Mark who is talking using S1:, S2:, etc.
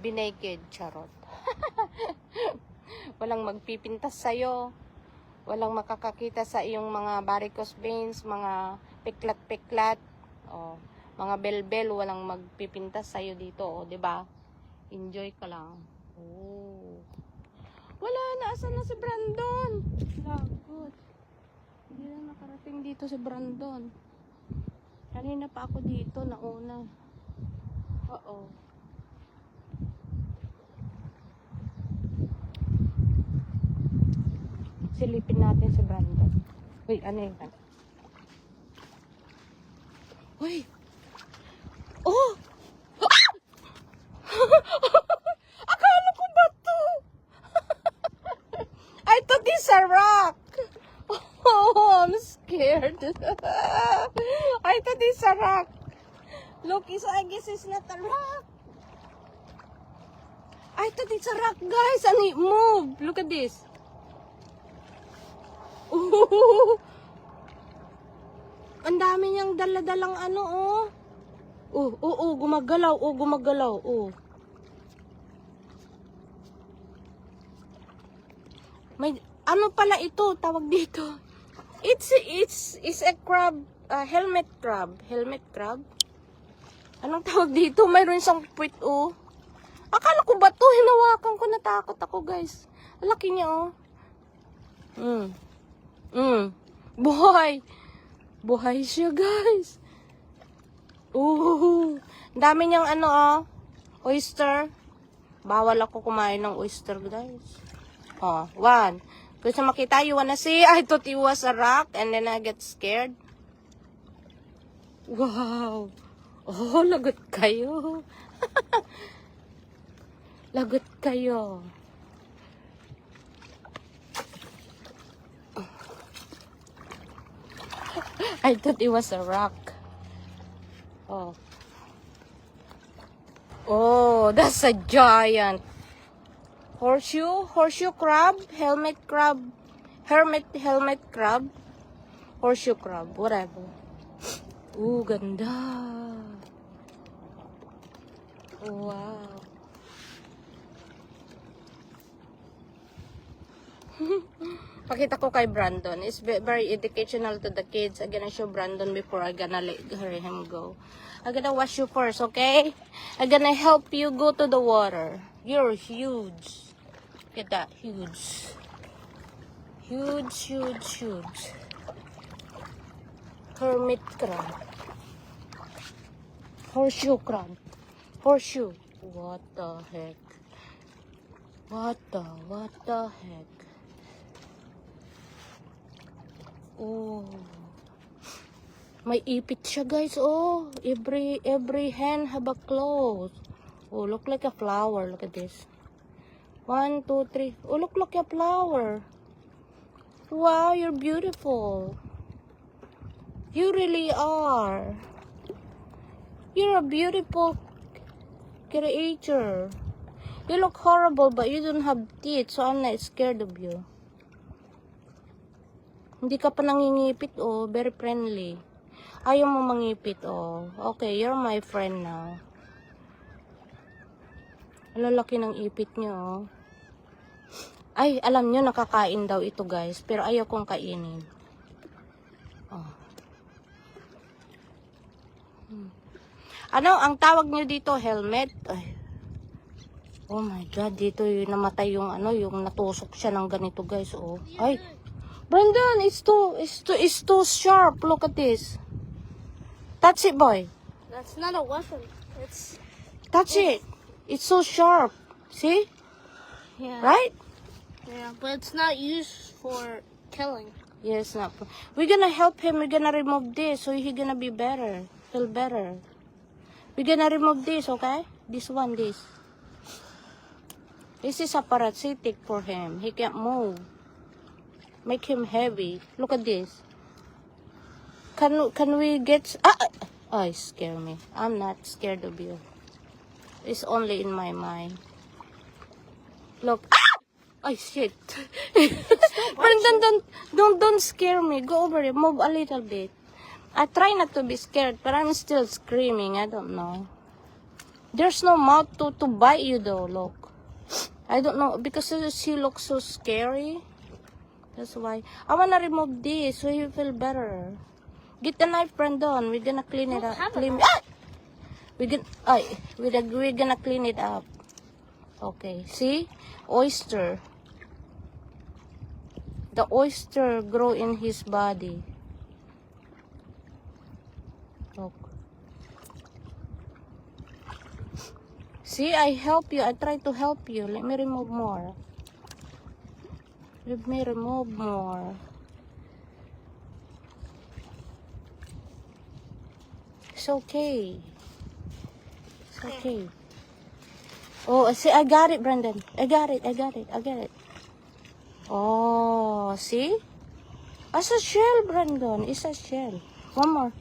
S1: Be naked, charot. Walang magpipintas sa'yo. Walang makakakita sa iyong mga varicose veins, mga piklat-piklat, o mga bel-bel, walang magpipintas sa'yo dito, o, 'di ba? Enjoy ka lang. Oh. Wala na, asan na si Brandon? Lagot. Hindi na nakarating dito si Brandon. Kanina pa ako dito, nauna. Oo. Silipin natin si Brandon. Uy, ano yun? Uy! Oh! Akala ko ba to? I thought it's a rock. Oh, I'm scared. I thought it's a rock. Look, I guess it's not a rock. I thought it's a rock, guys, and it moved. Look at this. Ooh. Ang dami niyang dala-dalang ano, oh. Gumagalaw, gumagalaw, May, ano pala ito, tawag dito? It's a crab, helmet crab. Helmet crab? Anong tawag dito? Mayroon siyang puwit, Akala ko ba to? Hinawakan ko, natakot ako, guys. Ang laki niya, Buhay. Buhay siya, guys. Ang dami niyang ano, oyster. Bawal ako kumain ng oyster, guys. One. Gusto makita, you wanna see? I thought it was a rock and then I get scared. Wow. Oh, lagot kayo. Lagot kayo. I thought it was a rock. Oh, that's a giant. Horseshoe crab, helmet crab, helmet crab, horseshoe crab, whatever. Ganda. Wow. Pakita ko kay Brandon. It's very educational to the kids. I'm gonna show Brandon before I'm gonna let him go. I'm gonna wash you first, okay? I'm gonna help you go to the water. You're huge. Look at that, huge. Huge. Hermit crab. Horseshoe crab. Horseshoe. What the heck? What the heck? May ipit siya, guys. Every hand have a claws. Look like a flower. Look at this. 1, 2, 3. Look like a flower. Wow, you're beautiful. You really are. You're a beautiful creature. You look horrible, but you don't have teeth, so I'm not scared of you. Hindi ka pa nangingipit, very friendly. Ayaw mo mangipit, Okay, you're my friend now. Ang lalaki ng ipit niyo, Ay, alam nyo, nakakain daw ito, guys. Pero ayaw kong kainin. Ano, ang tawag nyo dito, helmet? Ay. Oh my God, dito yung namatay yung yung natusok siya ng ganito, guys, Ay. Brandon, it's too sharp. Look at this. Touch it, boy.
S2: That's not a weapon.
S1: Touch it. It's so sharp. See?
S2: Yeah.
S1: Right?
S2: Yeah, but it's not used for killing.
S1: Yes, not. We're gonna help him. We're gonna remove this, so he's gonna be better. Feel better. We're gonna remove this, okay? This one, this. This is a parasitic for him. He can't move. Make him heavy. Look at this. Can we get... it scare me. I'm not scared of you. It's only in my mind. Look. Ay, shit. Don't scare me. Go over it. Move a little bit. I try not to be scared, but I'm still screaming. I don't know. There's no mouth to bite you though, look. I don't know, because she looks so scary. That's why. I wanna remove this so you feel better. Get the knife, Brandon. We're gonna clean it
S2: don't
S1: up.
S2: have a
S1: Clean.
S2: knife.
S1: Ah! We're gonna clean it up. Okay, see? Oyster. The oyster grow in his body. Look. See, I help you. I try to help you. Let me remove more. Let me remove more. It's okay. It's okay. Oh, see, I got it, Brandon. I got it. Oh, see? It's a shell, Brandon. It's a shell. One more.